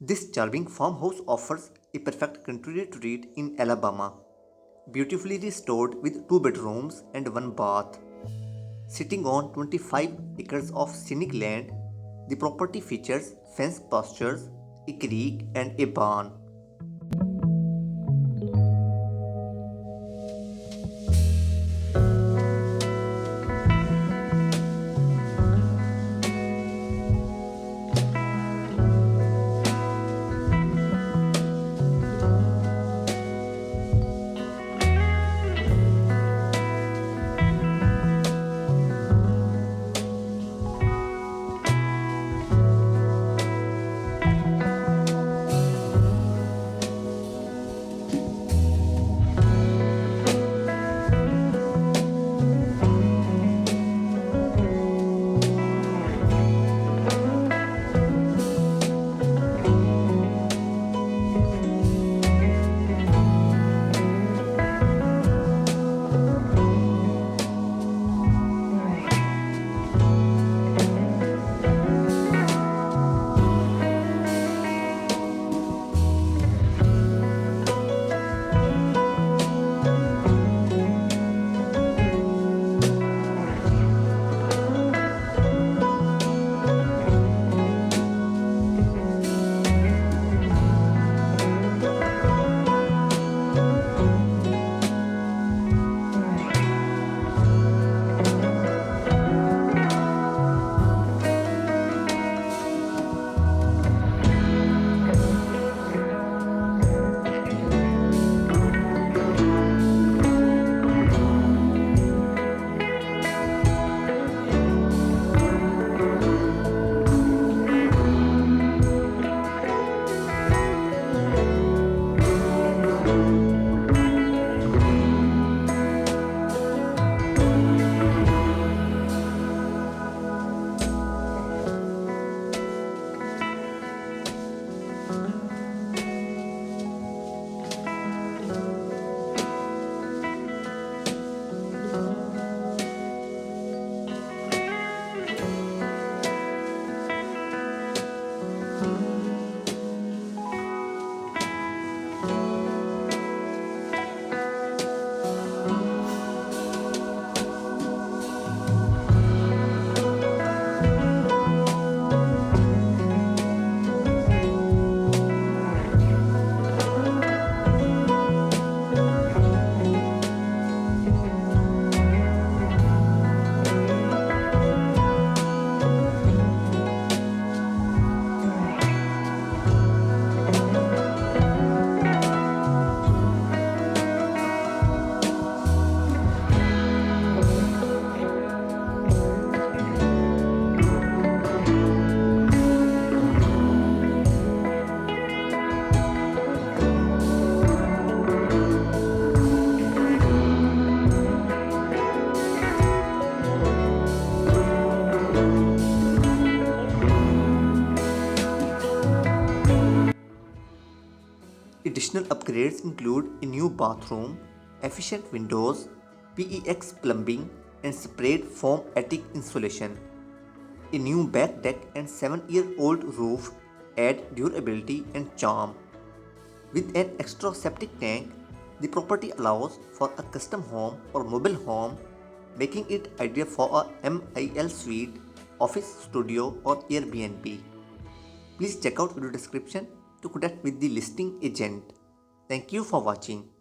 This charming farmhouse offers a perfect country retreat in Alabama, beautifully restored with 2 bedrooms and 1 bath. Sitting on 25 acres of scenic land, the property features fenced pastures, a creek, and a barn. Additional upgrades include a new bathroom, efficient windows, PEX plumbing, and sprayed foam attic insulation. A new back deck and 7-year-old roof add durability and charm. With an extra septic tank, the property allows for a custom home or mobile home, making it ideal for a MIL suite, office studio, or Airbnb. Please check out video description to connect with the listing agent. Thank you for watching.